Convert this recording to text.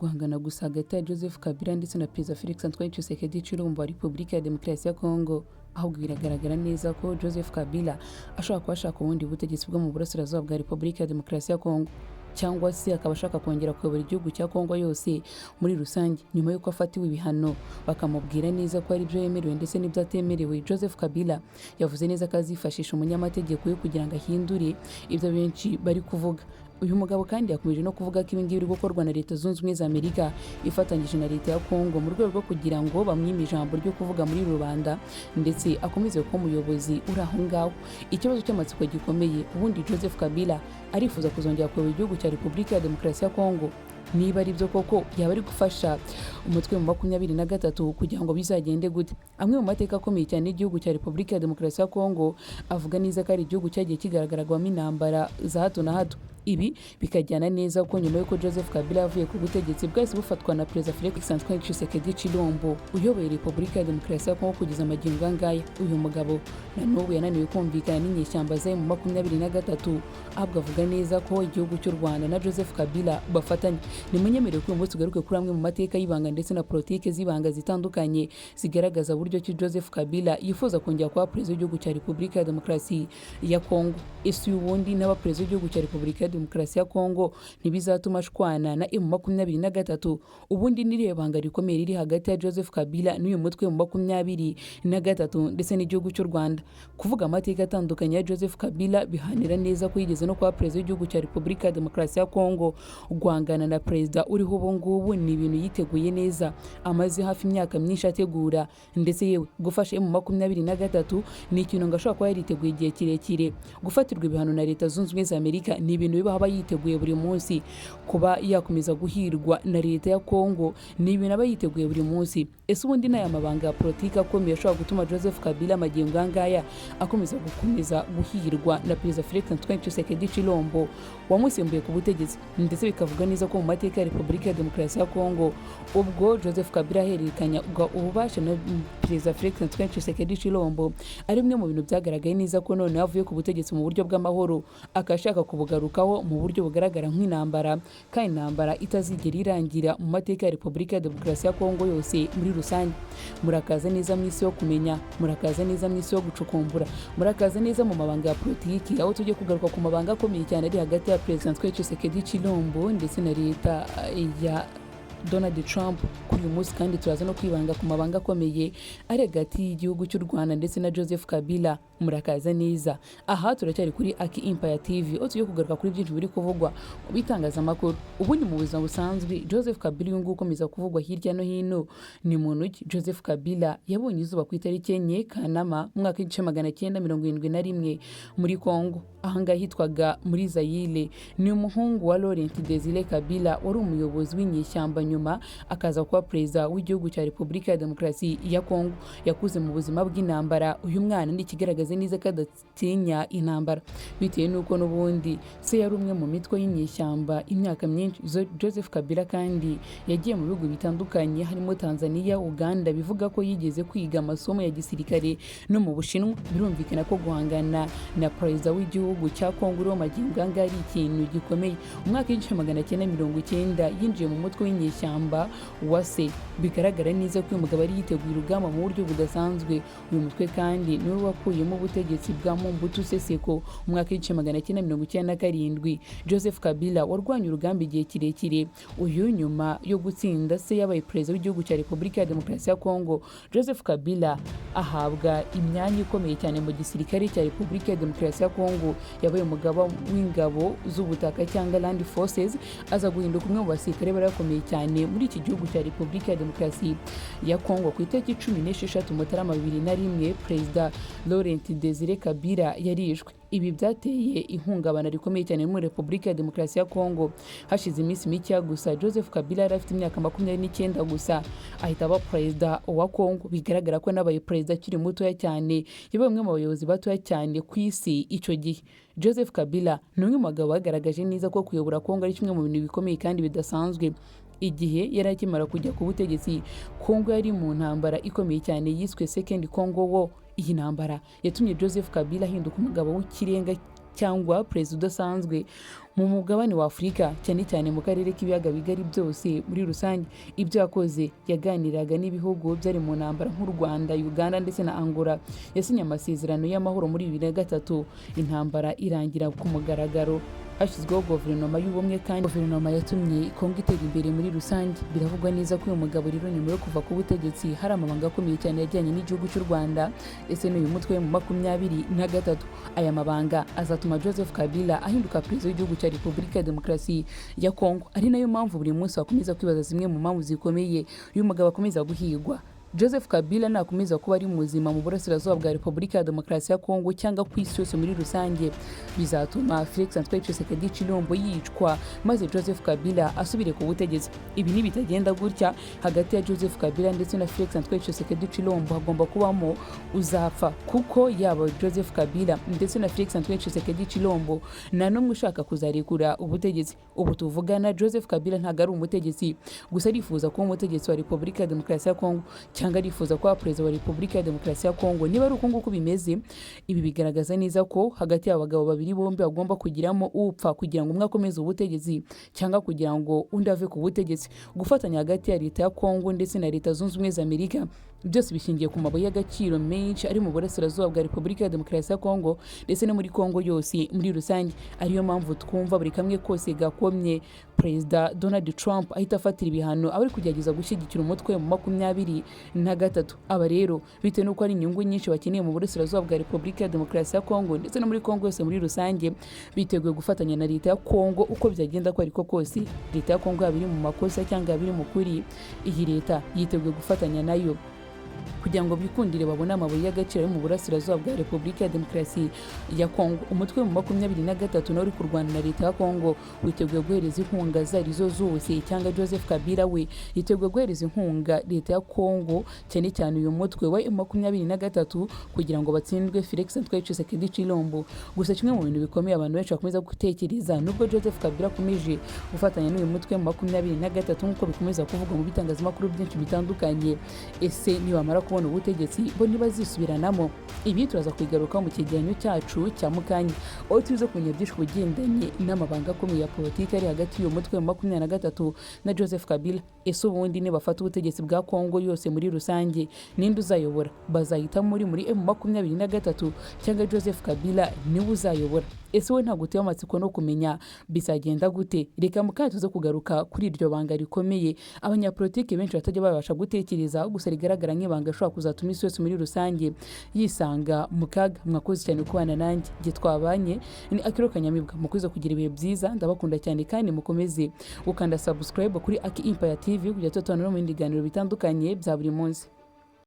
guhangana gusa hagati ya Joseph Kabila ndetse na Perezida Felix Antoine Tshisekedi Tshilombo wa Repubulika ya Demokarasi ya Kongo, ahubwo biragaragara neza ko Joseph Kabila ashobora kuba ashaka ubundi butegetsi bwo mu burasirazuba bwa Repubulika ya Demokarasi ya Kongo, cyangwa se akaba ashaka kongera kuyobora igihugu cya Kongo yose muri rusange, nyuma y'uko afatiwe ibihano bakamubwira neza ko ari byo yemerewe ndetse n'ibyo atemerewe. Joseph Kabila yavuze neza ko azifashisha umunyamategeko we kugira ngo ahindure ibyo benshi bari kuvuga. Uyu mugabo kandi yakomeje no kuvuga ko ibingibi biri gukorwa na Leta Zunze Ubumwe za Amerika ifatanyije na Leta ya Kongo mu rwego rwo kugira ngo bamwime ijambo ryo kuvuga muri rubanda ndetse akomeze kuba umuyobozi uri aho ngaho. Ikibazo cy'amatsiko gikomeye, ubundi Joseph Kabila arifuza kuzongera kuyobora igihugu cya Repubulika ya Demokarasi ya Kongo. Niba ari byo koko yaba ari gufasha umutwe mu 23 kugira ngo bizagende gute? Amwe mu mateka akomeye cyane y'igihugu cya Repubulika ya Demokarasi ya Kongo avuga neza ko ari igihugu cyagiye kigaragaragwamo intambara za hato na hato. Ibi bikajyana neza ko nyuma y'uko Joseph Kabila yavuye ku butegetsi bwahise bufatwa na Perezida Felix Antoine Tshisekedi Tshilombo uyoboye Repubulika ya Demokarasi ya Kongo kugeza magingo angaya. Uyu mugabo na n'ubu yananiwe kumvikana n'inyeshyamba ze mu 23, ahubwo avuga neza ko igihugu cy'u Rwanda na Joseph Kabila bafatanya. Nimunyemerere ko uyu munsi tugaruke kuri amwe mu mateka y'ibanga ndetse na politike z'ibanga zitandukanye zigaragaza uburyo ki Joseph Kabila yifuza kongera kuba perezida w'igihugu cya Repubulika ya Demokarasi ya Kongo. Ese ubundi n'abaperezida w'igihugu cya Repubulika ya Demokarasi ya Kongo ntibizatuma ashwana na M23? Ubundi niriye banga rikomeye riri hagati ya Joseph Kabila n'uyu mutwe mu 23 ndetse n'igihugu cy'u Rwanda. Kuvuga amateka atandukanye ya Joseph Kabila bihanira neza ko yigeze no kuba perezida w'igihugu cya Repubulika ya Demokarasi ya Kongo. Guhangana na perezida uriho ubu ngubu ni ibintu yiteguye neza, amaze hafi imyaka myinshi ategura, ndetse yewe gufasha M23 ni ikintu ngo ashobora kuba yariteguye igihe kirekire. Gufatirwa ibihano na Leta Zunze Ubumwe za Amerika ni ibintu biba aba yiteguye buri munsi. Kuba yakomeza guhirwa na Leta ya Kongo ni ibintu aba yiteguye buri munsi. Ese ubundi n'aya mabanga ya politiki akomeye ashobora gutuma Joseph Kabila magingo angaya akomeza guhirwa na Perezida Felix Antoine Tshisekedi Tshilombo wamusimbuye ku butegetsi? Ndetse bikavuga neza ko mu mateka ya Repubulika ya Demokarasi ya Kongo ubwo Joseph Kabila ahererekanya ububasha na Perezida Felix Antoine Tshisekedi Tshilombo ari bimwe mu bintu byagaragaye neza ko none yavuye ku butegetsi mu buryo bw'amahoro akashaka kubugarukaho mu buryo bugaragara nk'intambara, kandi intambara itazigera irangira mu mateka ya Repubulika ya Demokarasi ya Kongo yose muri rusange. Murakaza neza mu isi yo kumenya, murakaza neza mu isi yo gucukumbura, murakaza neza mu mabanga ya politiki, aho tujye kugaruka ku mabanga akomeye cyane ari hagati ya Perezida Antoine Tshisekedi Tshilombo ndetse na Leta ya Donald Trump kuri uyu munsi. Kandi turaza no kwibanga ku mabanga akomeye ari hagati y'igihugu cy'u Rwanda ndetse na Joseph Kabila. Murakaza neza. Aha turacyari kuri Aki Empire TV, aho tugiye kugaruka kuri byinshi biri kuvugwa mu bitangazamakuru. Ubundi mu buzima busanzwe Joseph Kabila uyu nguyu ukomeza kuvugwa hirya no hino ni muntu ki? Joseph Kabila yabonye izuba ku itariki 4 Kanama mu mwaka w'1971 muri Kongo, ahangaha hitwaga muri Zaire. Ni umuhungu wa Laurent Desire Kabila wari umuyobozi w'inyeshyamba, nyuma akaza kuba perezida w'igihugu cya Repubulika ya Demokarasi ya Kongo. Yakuze mu buzima bw'intambara. Uyu mwana ni ikigaragaza neza ko adatinya intambara, bitewe n'uko n'ubundi se yari umwe mu mitwe y'inyeshyamba imyaka myinshi. Joseph Kabila kandi yagiye mu bihugu bitandukanye harimo Tanzania, Uganda. Bivuga ko yigeze kwiga amasomo ya gisirikare no mu Bushinwa. Birumvikana ko guhangana na perezida w'igihugu cya Kongo uriho magingo angaya ari ikintu gikomeye. Mu mwaka w'1990 yinjiye mu mutwe w'inyeshyamba wa se. Bigaragara neza ko uyu mugabo ari yiteguye urugamba mu buryo budasanzwe. Uyu mutwe kandi niwe wakuyemo ubutegetsi bwa Mobutu Sese Seko mu mwaka w'1997. Joseph Kabila warwanya urugamba igihe kirekire. Uyu nyuma yo gutsinda se yabaye perezida w'igihugu cya Repubulika ya Demokarasi ya Kongo. Joseph Kabila ahabwa imyanya ikomeye cyane mu gisirikare cya Repubulika ya Demokarasi ya Kongo. Yabaye umugaba w'ingabo z'ubutaka cyangwa Land Forces, aza guhinduka umwe mu basirikare barakomeye cyane muri iki gihugu cya Repubulika ya Demokarasi ya Kongo. Ku itariki 16 Mutarama 2001 Perezida Laurent Desire Kabila yarishwe. Ibi byateye ihungabana rikomeye cyane muri Repubulika ya Demokarasi ya Kongo. Hashize iminsi mike gusa Joseph Kabila yari afite imyaka 29 gusa ahita aba perezida wa Kongo. Bigaragara ko nabaye perezida akiri mutoya cyane, yabaye umwe mu bayobozi batoya cyane ku isi icyo gihe. Joseph Kabila ni umwe mu bagabo bagaragaje neza ko kuyobora Kongo ari kimwe mu bintu bikomeye kandi bidasanzwe. Igihe yari akimara kujya ku butegetsi, Kongo yari mu ntambara ikomeye cyane yiswe Second Congo War. Iyi ntambara yatumye Joseph Kabila ahinduka umugabo w'ikirenga cyangwa perezida udasanzwe mu mugabane wa Afurika, cyane cyane mu karere k'ibiyaga bigari byose muri rusange. Ibyo yakoze, yaganiraga n'ibihugu byari mu ntambara nk'u Rwanda, Uganda ndetse na Angola. Yasinye amasezerano y'amahoro muri 2003, intambara irangira ku mugaragaro. Hashyizweho guverinoma y'ubumwe kandi guverinoma yatumye Kongo itera imbere muri rusange. Biravugwa neza ko uyu mugabo rero nyuma yo kuva ku butegetsi hari amabanga akomeye cyane yajyanye n'igihugu cy'u Rwanda ndetse n'uyu mutwe mu 2023. Aya mabanga azatuma Joseph Kabila ahinduka perezida w'igihugu cya Repubulika ya Demokarasi ya Kongo. Ari nayo mpamvu buri munsi wakomeza kwibaza zimwe mu mpamvu zikomeye uyu mugabo akomeza guhigwa. Joseph Kabila nakomeza kuba ari muzima mu burasirazuba bwa Repubulika ya Demokarasi ya Kongo cyangwa ku isi yose muri rusange, bizatuma Felix Antoine Tshisekedi Tshilombo yicwa maze Joseph Kabila asubire ku butegetsi. Ibi nibitagenda gutya, hagati ya Joseph Kabila ndetse na Felix Antoine Tshisekedi Tshilombo hagomba kubamo uzapfa, kuko yaba Joseph Kabila ndetse na Felix Antoine Tshisekedi Tshilombo nta n'umwe ushaka kuzarekura ubutegetsi. Ubu tuvugana Joseph Kabila ntago ari umutegetsi gusa, arifuza kuba umutegetsi wa Repubulika ya Demokarasi ya Kongo cyangwa arifuza kuba perezida wa Repubulika ya Demokarasi ya Kongo. Niba ari uko nguko bimeze, ibi bigaragaza neza ko hagati y'abagabo babiri bombi bagomba kugiramo upfa kugira ngo umwe akomeze ubutegetsi cyangwa kugira ngo undi ave ku butegetsi. Gufatanya hagati ya leta ya Kongo ndetse na Leta Zunze Ubumwe za Amerika byose bishingiye ku mabuye y'agaciro menshi ari mu burasirazuba bwa Repubulika ya Demokarasi ya Kongo ndetse no muri Kongo yose muri rusange. Ariyo mpamvu twumva buri kamwe kose gakomye Perezida Donald Trump ahita afatira ibihano abari kugerageza gushyigikira umutwe mu 2023. Aba rero bitewe n'uko ari inyungu nyinshi bakeneye mu burasirazuba bwa Repubulika ya Demokarasi ya Kongo ndetse no muri Kongo yose muri rusange, biteguye gufatanya na leta ya Kongo uko byagenda ko ariko kose. Leta ya Kongo yabiri mu makosa cyangwa yabiri mu kuri, iyi leta yiteguye gufatanya nayo kugira ngo bikundire babone amabuye y'agaciro mu burasirazuba bwa Repubulika ya Demokarasi ya Kongo. Umutwe mu 2023 nawe uri kurwana na leta ya Kongo witeguye guhereza inkunga zarizo zose, cyangwa Joseph Kabila we yiteguye guhereza inkunga leta ya Kongo, cyane cyane uyu mutwe wa 2023 kugira ngo batsindwe Felix Antoine Tshisekedi Tshilombo. Gusa kimwe mu bintu bikomeye abantu benshi bakomeza gutekereza, nubwo Joseph Kabila akomeje gufatanya n'uyu mutwe mu 2023 nk'uko bikomeza kuvugwa mu bitangazamakuru byinshi bitandukanye, ese nibamara kubona ubutegetsi bo ntibazisubiranamo? Ibi turaza kwigaruka mu kigereranyo cyacu cya mukanya, aho tuza kumenya byinshi kugendanye n'amabanga akomeye ya politiki ari hagati y'uyu mutwe mu 2023 na Joseph Kabila. Ese ubundi nibafata ubutegetsi bwa Kongo yose muri rusange, ninde uzayobora? Bazahita muri M23 cyangwa Joseph Kabila niwe uzayobora? Ese we ntabwo uteye amatsiko no kumenya bizagenda gute? Reka mukanya tuze kugaruka kuri iryo banga rikomeye abanyapolitiki benshi batajya babasha gutekereza, gusa rigaragara nk'ibanga ashobora kuzatuma isi yose muri rusange yisanga mu kaga. Mwakoze cyane kubana nanjye, igihe twabanye ni Akiro Kanyamibwa. Mukoze kugira ibihe byiza, ndabakunda cyane kandi mukomeze gukanda subscribe kuri Aki Empire TV kugira ngo tubane no mu biganiro bitandukanye bya buri munsi.